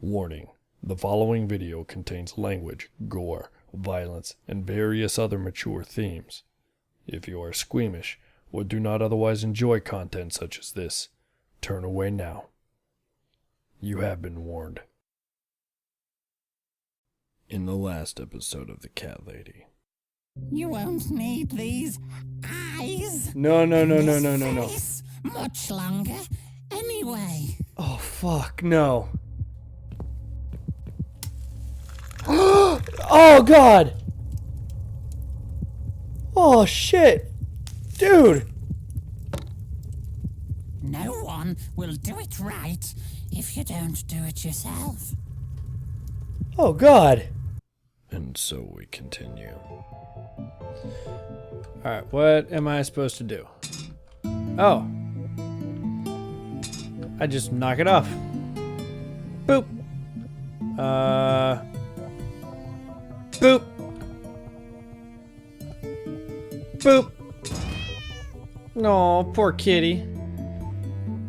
Warning: the following video contains language, gore, violence, and various other mature themes. If you are squeamish or do not otherwise enjoy content such as this, turn away now. You have been warned. In the last episode of The Cat Lady. You won't need these eyes. No. Face much longer anyway. Oh, fuck, no. Oh, God. Oh, shit. Dude. No one will do it right if you don't do it yourself. Oh, God. And so we continue. Alright, what am I supposed to do? Oh. I just knock it off. Boop. Boop. Boop. No, poor kitty.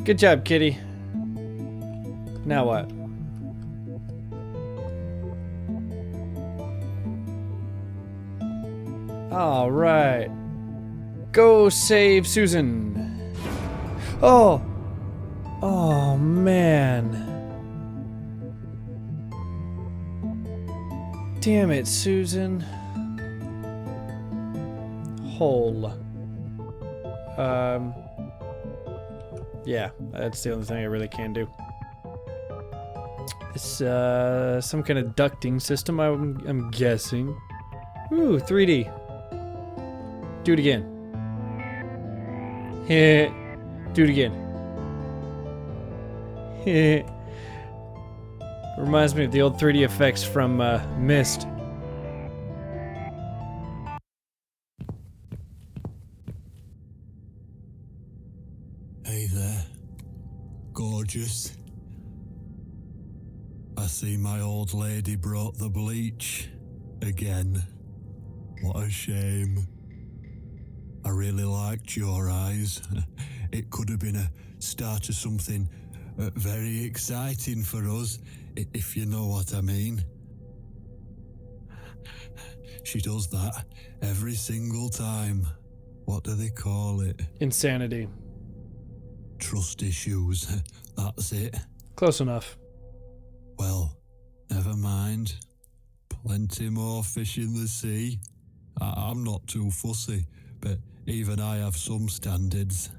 Good job, kitty. Now what? All right. Go save Susan. Oh. Oh, man. Damn it, Susan. Hole. Yeah, that's the only thing I really can do. It's, some kind of ducting system, I'm guessing. Ooh, 3D. Do it again. Do it again. Reminds me of the old 3D effects from Myst. Hey there, gorgeous. I see my old lady brought the bleach again. What a shame. I really liked your eyes. It could have been a start of something very exciting for us, if you know what I mean. She does that every single time. What do they call it? Insanity. Trust issues. That's it. Close enough. Well, never mind. Plenty more fish in the sea. I'm not too fussy, but even I have some standards.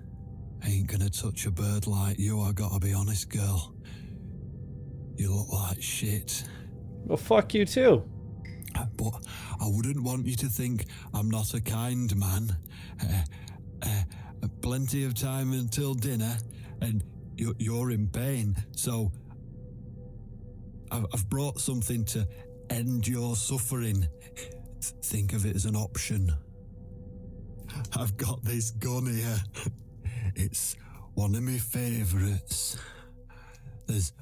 Ain't gonna touch a bird like you, I gotta be honest, girl. You look like shit. Well, fuck you too. But I wouldn't want you to think I'm not a kind man. Plenty of time until dinner, and you're in pain, so I've brought something to end your suffering. Think of it as an option. I've got this gun here. It's one of my favourites. There's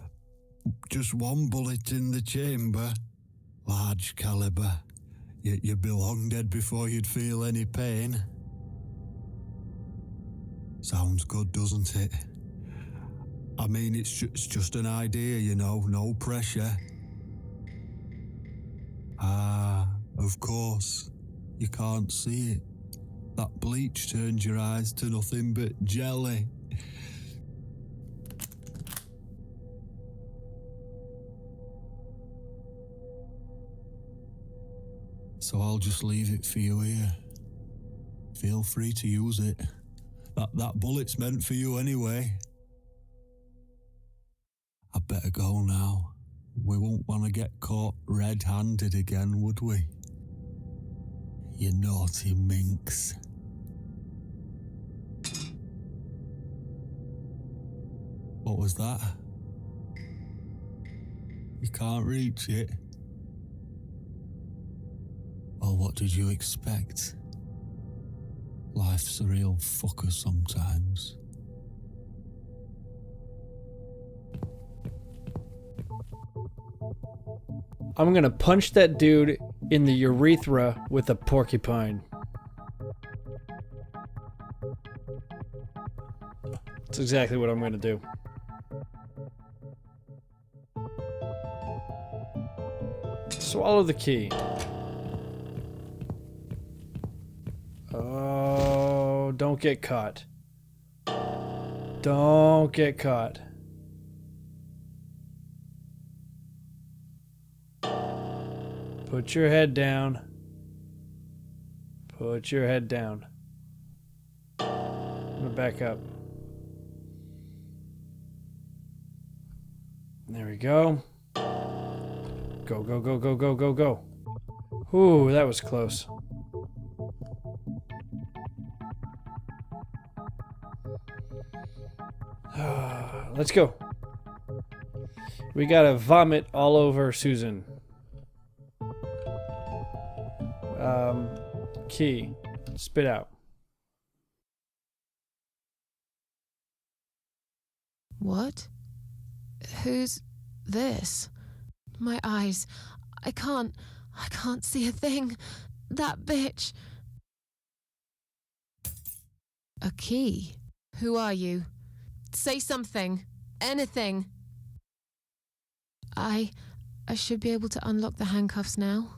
just one bullet in the chamber. Large caliber. You'd be long dead before you'd feel any pain. Sounds good, doesn't it? I mean, it's just an idea, you know, no pressure. Ah, of course. You can't see it. That bleach turns your eyes to nothing but jelly. So I'll just leave it for you here. Feel free to use it. That bullet's meant for you anyway. I better go now. We won't want to get caught red-handed again, would we? You naughty minx. What was that? You can't reach it? Well, what did you expect? Life's a real fucker sometimes. I'm gonna punch that dude in the urethra with a porcupine. That's exactly what I'm gonna do. Swallow the key. Oh, don't get caught. Don't get caught. Put your head down. Put your head down. I'm gonna back up. There we go. Go, go, go, go, go, go, go. Ooh, that was close. Let's go. We gotta vomit all over Susan. Key. Spit out. What? Who's this? My eyes. I can't see a thing. That bitch. A key? Who are you? Say something. Anything. I should be able to unlock the handcuffs now.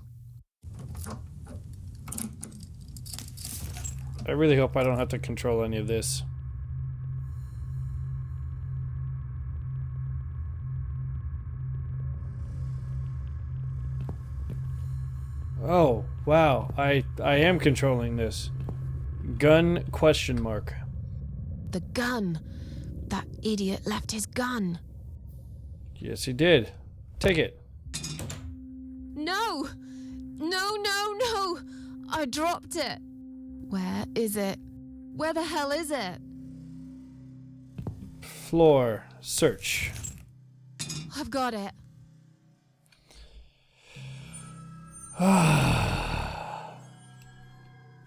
I really hope I don't have to control any of this. Oh, wow. I am controlling this. Gun question mark. The gun. That idiot left his gun. Yes, he did. Take it. No! No, no, no! I dropped it. Where is it? Where the hell is it? Floor. Search. I've got it.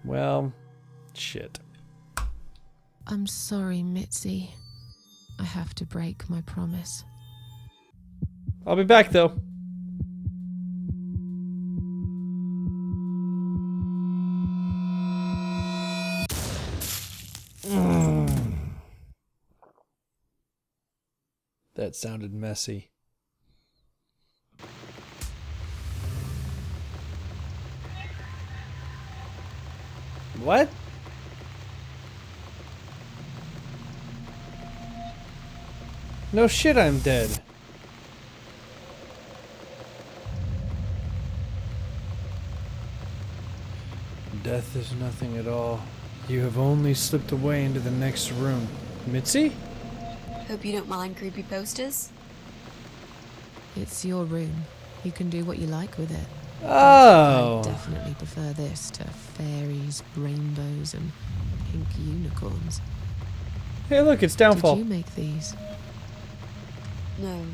Well, shit. I'm sorry, Mitzi. I have to break my promise. I'll be back, though. That sounded messy. What? No shit, I'm dead. Death is nothing at all. You have only slipped away into the next room. Mitzi? Hope you don't mind creepy posters. It's your room. You can do what you like with it. Oh. I definitely prefer this to fairies, rainbows, and pink unicorns. Hey, look, it's Downfall. Did you make these? No.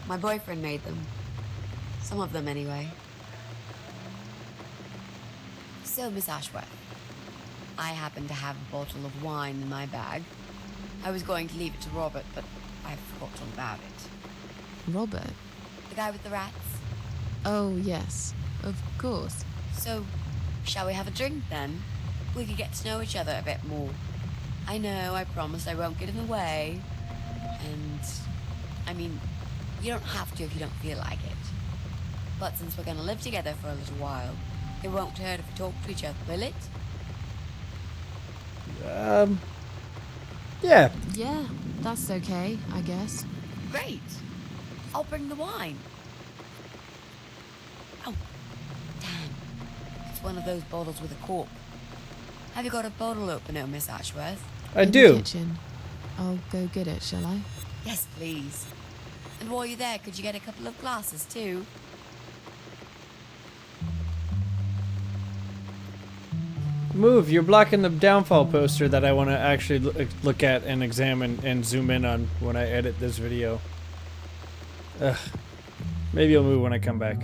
My boyfriend made them. Some of them, anyway. So, Miss Ashworth, I happen to have a bottle of wine in my bag. I was going to leave it to Robert, but I forgot all about it. Robert? The guy with the rats? Oh, yes. Of course. So, shall we have a drink, then? We could get to know each other a bit more. I know, I promise I won't get in the way. And, I mean, you don't have to if you don't feel like it. But since we're going to live together for a little while, it won't hurt if we talk to each other, will it? Yeah. Yeah, that's okay, I guess. Great. I'll bring the wine. Oh, damn. It's one of those bottles with a cork. Have you got a bottle opener, Miss Ashworth? I In do. the kitchen. I'll go get it, shall I? Yes, please. And while you're there, could you get a couple of glasses, too? Move, you're blocking the Downfall poster that I want to actually look at and examine and zoom in on when I edit this video. Ugh. Maybe I'll move when I come back.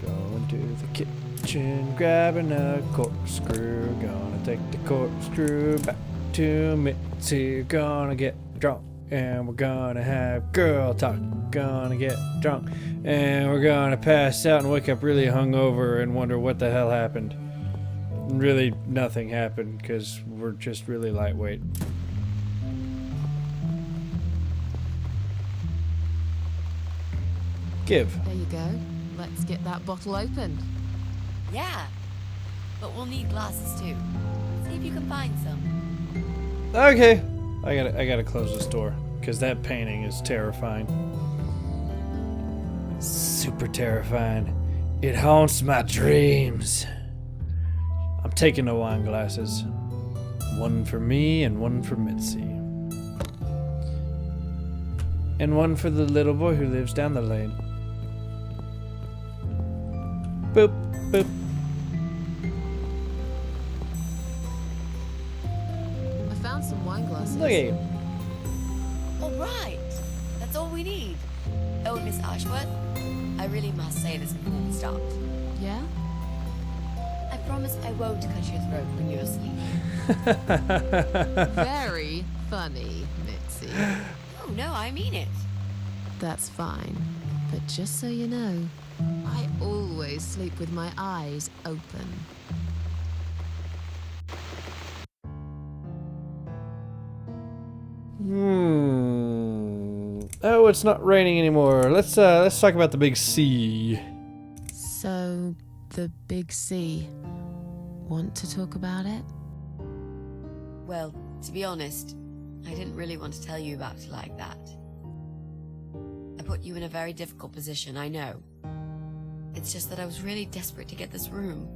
Going to the kitchen, grabbing a corkscrew. Gonna take the corkscrew back to Mitzi. Gonna get drunk and we're gonna have girl talk. Gonna get drunk and we're gonna pass out and wake up really hungover and wonder what the hell happened. Really, nothing happened because we're just really lightweight. Give. There you go. let's get that bottle opened. Yeah, but we'll need glasses too. See if you can find some. Okay. I gotta close this door, because that painting is terrifying. Super terrifying. It haunts my dreams. I'm taking the wine glasses. One for me and one for Mitzi. And one for the little boy who lives down the lane. Boop, boop. I found some wine glasses. Look at you. All right, that's all we need. Oh, Miss Ashworth, I really must say this before we start. Yeah? I promise I won't cut your throat when you're asleep. Very funny, Mitzi. Oh, no, I mean it. That's fine. But just so you know, I always sleep with my eyes open. Oh, it's not raining anymore. Let's talk about the big C. So, the big C. Want to talk about it? Well, to be honest, I didn't really want to tell you about it like that. I put you in a very difficult position, I know. It's just that I was really desperate to get this room.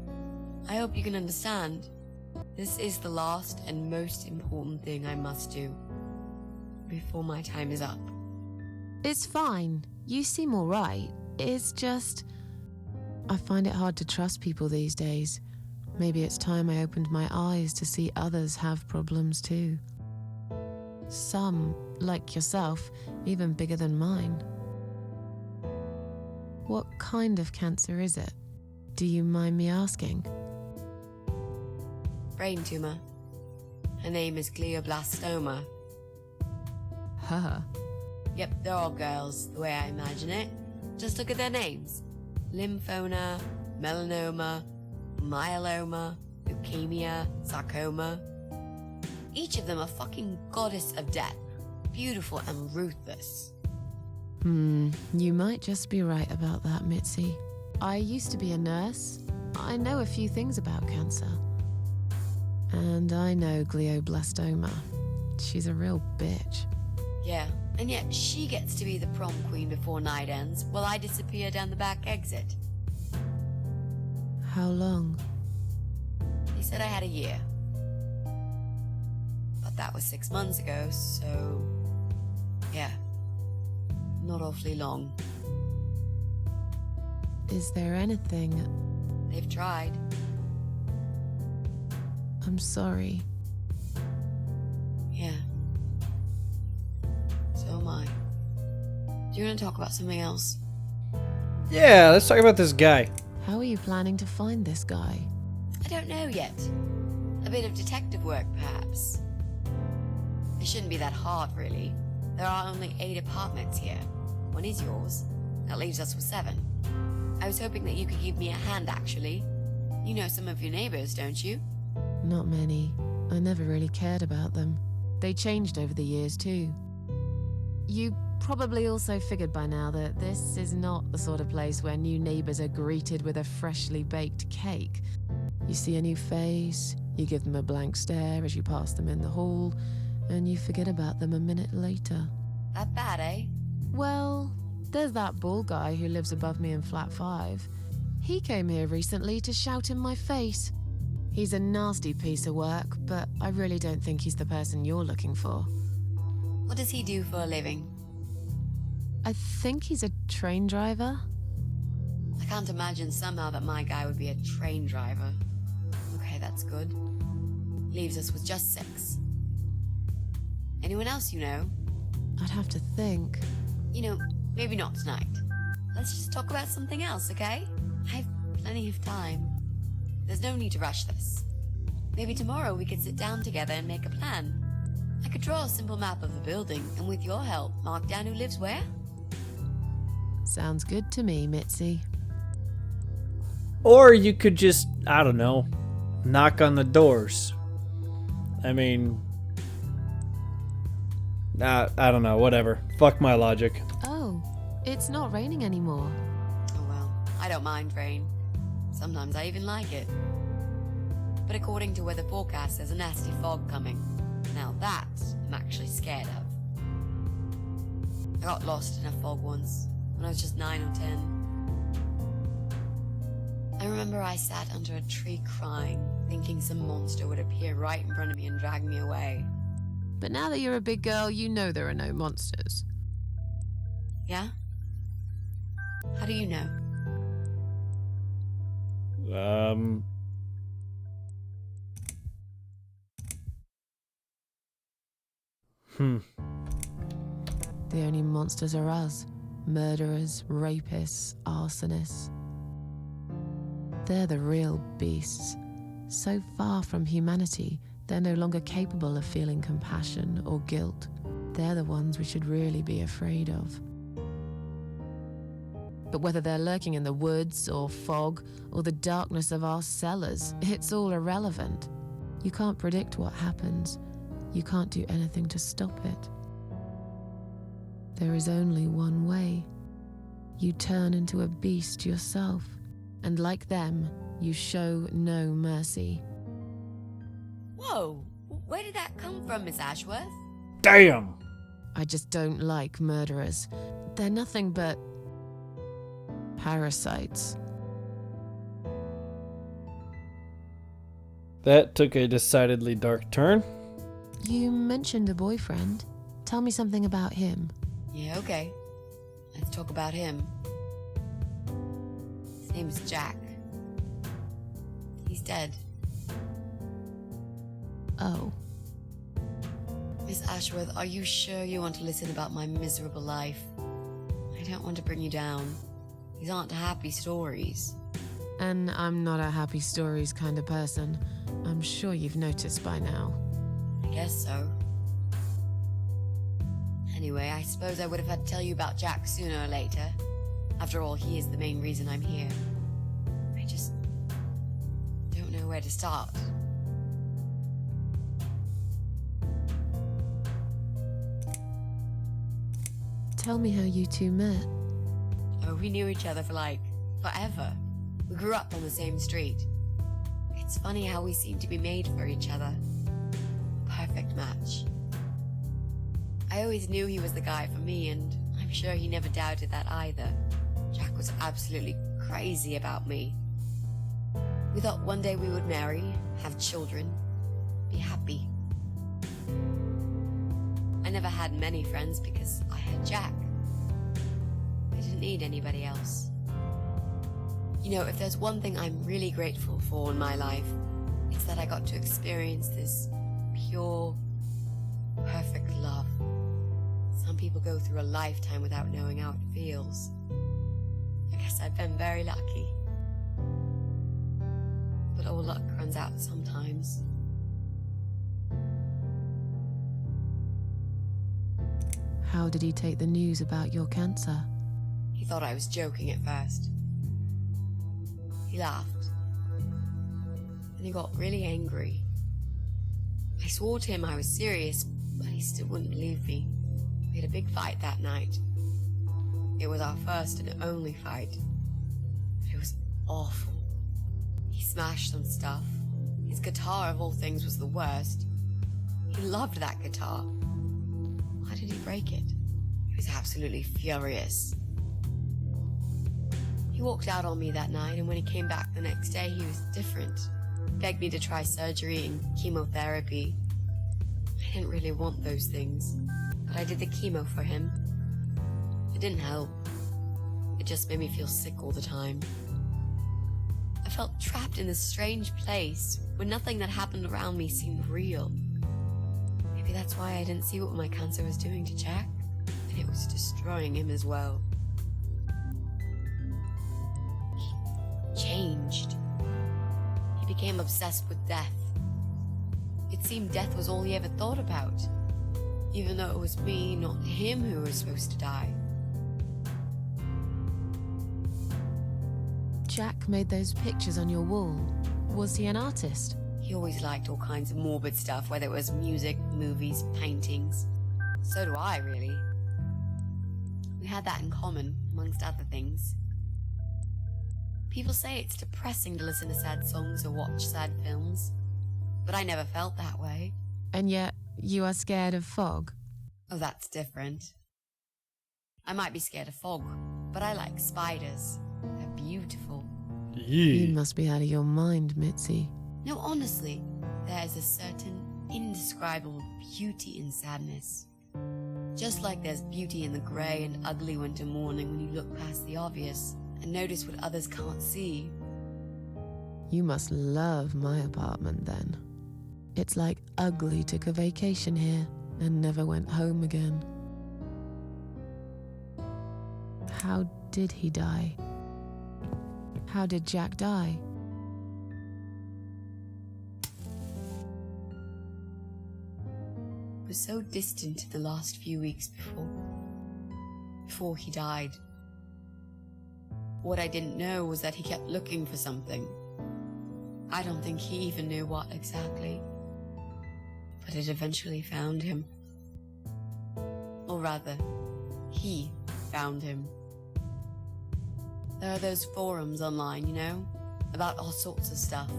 I hope you can understand. This is the last and most important thing I must do before my time is up. It's fine. You seem alright. It's just... I find it hard to trust people these days. Maybe it's time I opened my eyes to see others have problems too. Some, like yourself, even bigger than mine. What kind of cancer is it? Do you mind me asking? Brain tumor. Her name is glioblastoma. Huh. Yep, they're all girls, the way I imagine it. Just look at their names. Lymphoma, melanoma, myeloma, leukemia, sarcoma. Each of them a fucking goddess of death. Beautiful and ruthless. You might just be right about that, Mitzi. I used to be a nurse. I know a few things about cancer. And I know glioblastoma. She's a real bitch. Yeah, and yet she gets to be the prom queen before night ends, while I disappear down the back exit. How long? He said I had a year. But that was 6 months ago, so... yeah. Not awfully long. Is there anything... They've tried. I'm sorry. Yeah. So am I. Do you want to talk about something else? Yeah, let's talk about this guy. How are you planning to find this guy? I don't know yet. A bit of detective work, perhaps. It shouldn't be that hard, really. There are only 8 apartments here. One is yours. That leaves us with 7. I was hoping that you could give me a hand, actually. You know some of your neighbors, don't you? Not many. I never really cared about them. They changed over the years, too. You probably also figured by now that this is not the sort of place where new neighbors are greeted with a freshly baked cake. You see a new face, you give them a blank stare as you pass them in the hall, and you forget about them a minute later. That bad, eh? Well, there's that bald guy who lives above me in flat 5. He came here recently to shout in my face. He's a nasty piece of work, but I really don't think he's the person you're looking for. What does he do for a living? I think he's a train driver. I can't imagine somehow that my guy would be a train driver. Okay, that's good. Leaves us with just 6. Anyone else you know? I'd have to think. You know, maybe not tonight. Let's just talk about something else, okay? I have plenty of time. There's no need to rush this. Maybe tomorrow we could sit down together and make a plan. I could draw a simple map of the building, and with your help, mark down who lives where. Sounds good to me, Mitzi. Or you could just, I don't know, knock on the doors. I mean, I don't know, whatever. Fuck my logic. Oh, it's not raining anymore. Oh well, I don't mind rain. Sometimes I even like it. But according to weather forecast, there's a nasty fog coming. Now that I'm actually scared of. I got lost in a fog once, when I was just 9 or 10. I remember I sat under a tree crying, thinking some monster would appear right in front of me and drag me away. But now that you're a big girl, you know there are no monsters. Yeah? How do you know? The only monsters are us. Murderers, rapists, arsonists. They're the real beasts. So far from humanity, they're no longer capable of feeling compassion or guilt. They're the ones we should really be afraid of. But whether they're lurking in the woods or fog or the darkness of our cellars, it's all irrelevant. You can't predict what happens. You can't do anything to stop it. There is only one way. You turn into a beast yourself, and like them, you show no mercy. Whoa! Where did that come from, Miss Ashworth? Damn! I just don't like murderers. They're nothing but parasites. That took a decidedly dark turn. You mentioned a boyfriend. Tell me something about him. Yeah, okay. Let's talk about him. His name's Jack. He's dead. Oh. Miss Ashworth, are you sure you want to listen about my miserable life? I don't want to bring you down. These aren't happy stories. And I'm not a happy stories kind of person. I'm sure you've noticed by now. I guess so. Anyway, I suppose I would have had to tell you about Jack sooner or later. After all, he is the main reason I'm here. I just don't know where to start. Tell me how you two met. Oh, we knew each other for forever. We grew up on the same street. It's funny how we seem to be made for each other. Perfect match. I always knew he was the guy for me, and I'm sure he never doubted that either. Jack was absolutely crazy about me. We thought one day we would marry, have children, be happy. I never had many friends because I had Jack. I didn't need anybody else. You know, if there's one thing I'm really grateful for in my life, it's that I got to experience this pure, perfect love. Some people go through a lifetime without knowing how it feels. I guess I've been very lucky. But all luck runs out sometimes. How did he take the news about your cancer? He thought I was joking at first. He laughed. Then he got really angry. I swore to him I was serious, but he still wouldn't believe me. We had a big fight that night. It was our first and only fight. It was awful. He smashed some stuff. His guitar, of all things, was the worst. He loved that guitar. Why did he break it? He was absolutely furious. He walked out on me that night, and when he came back the next day, he was different. He begged me to try surgery and chemotherapy. I didn't really want those things, but I did the chemo for him. It didn't help. It just made me feel sick all the time. I felt trapped in this strange place where nothing that happened around me seemed real. Maybe that's why I didn't see what my cancer was doing to Jack, and it was destroying him as well. He changed. He became obsessed with death. It seemed death was all he ever thought about, even though it was me, not him, who was supposed to die. Jack made those pictures on your wall. Was he an artist? He always liked all kinds of morbid stuff, whether it was music, movies, paintings. So do I, really. We had that in common, amongst other things. People say it's depressing to listen to sad songs or watch sad films, but I never felt that way. And yet, you are scared of fog? Oh, that's different. I might be scared of fog, but I like spiders. They're beautiful. You Yee. must be out of your mind, Mitzi. No, honestly, there's a certain indescribable beauty in sadness. Just like there's beauty in the grey and ugly winter morning when you look past the obvious and notice what others can't see. You must love my apartment then. It's like Ugly took a vacation here and never went home again. How did he die? How did Jack die? It was so distant in the last few weeks before he died. What I didn't know was that he kept looking for something. I don't think he even knew what exactly. But it eventually found him. Or rather, he found him. There are those forums online, you know, about all sorts of stuff.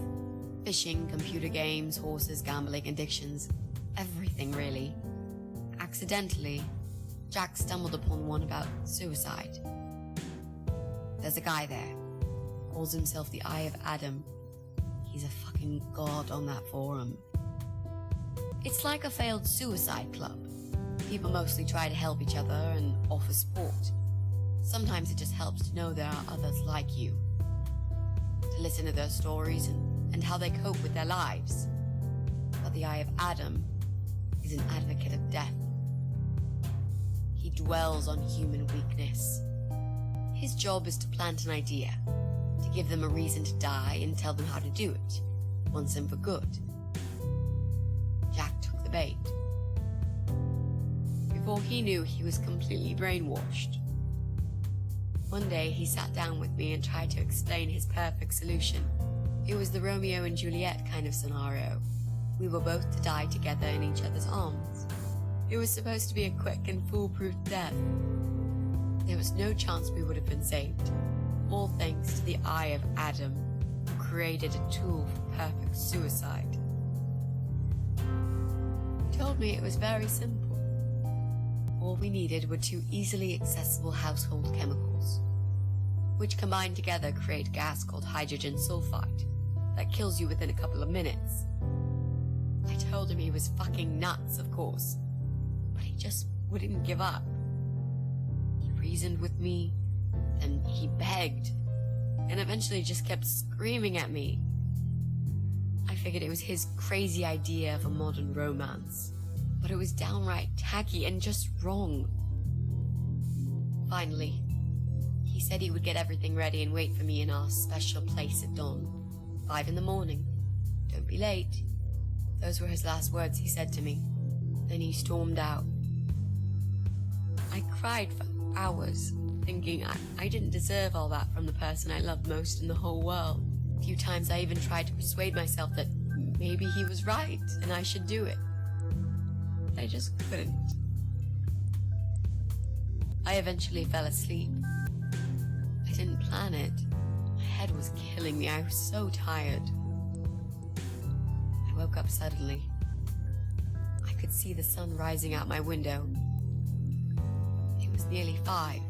Fishing, computer games, horses, gambling, addictions, everything really. Accidentally, Jack stumbled upon one about suicide. There's a guy there, calls himself the Eye of Adam. He's a fucking god on that forum. It's like a failed suicide club. People mostly try to help each other and offer support. Sometimes it just helps to know there are others like you. To listen to their stories and how they cope with their lives. But the Eye of Adam is an advocate of death. He dwells on human weakness. His job is to plant an idea, to give them a reason to die and tell them how to do it, once and for good. Jack took the bait. Before he knew, he was completely brainwashed. One day, he sat down with me and tried to explain his perfect solution. It was the Romeo and Juliet kind of scenario. We were both to die together in each other's arms. It was supposed to be a quick and foolproof death. There was no chance we would have been saved. All thanks to the Eye of Adam, who created a tool for perfect suicide. He told me it was very simple. All we needed were 2 easily accessible household chemicals, which combined together create a gas called hydrogen sulfide that kills you within a couple of minutes. I told him he was fucking nuts, of course, but he just wouldn't give up. He reasoned with me, then he begged, and eventually just kept screaming at me. I figured it was his crazy idea of a modern romance, but it was downright tacky and just wrong. Finally, he said he would get everything ready and wait for me in our special place at dawn. 5 in the morning. Don't be late. Those were his last words he said to me. Then he stormed out. I cried for hours, thinking I didn't deserve all that from the person I loved most in the whole world. A few times I even tried to persuade myself that maybe he was right and I should do it. But I just couldn't. I eventually fell asleep. I didn't plan it. My head was killing me. I was so tired. I woke up suddenly. I could see the sun rising out my window. It was nearly 5.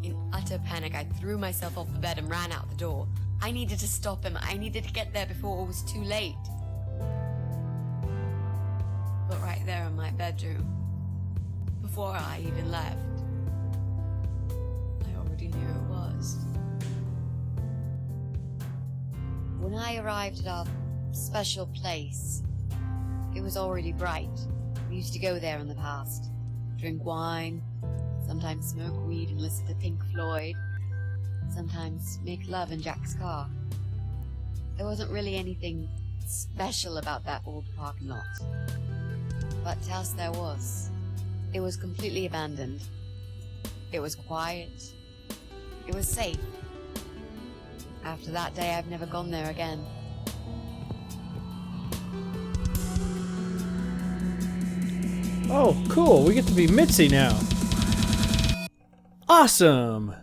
In utter panic, I threw myself off the bed and ran out the door. I needed to stop him. I needed to get there before it was too late. But right there in my bedroom, before I even left, I already knew it was. When I arrived at our special place, it was already bright. We used to go there in the past, drink wine, sometimes smoke weed and listen to Pink Floyd, sometimes make love in Jack's car. There wasn't really anything special about that old parking lot. But to us there was. It was completely abandoned. It was quiet. It was safe. After that day, I've never gone there again. Oh, cool. We get to be Mitzi now. Awesome.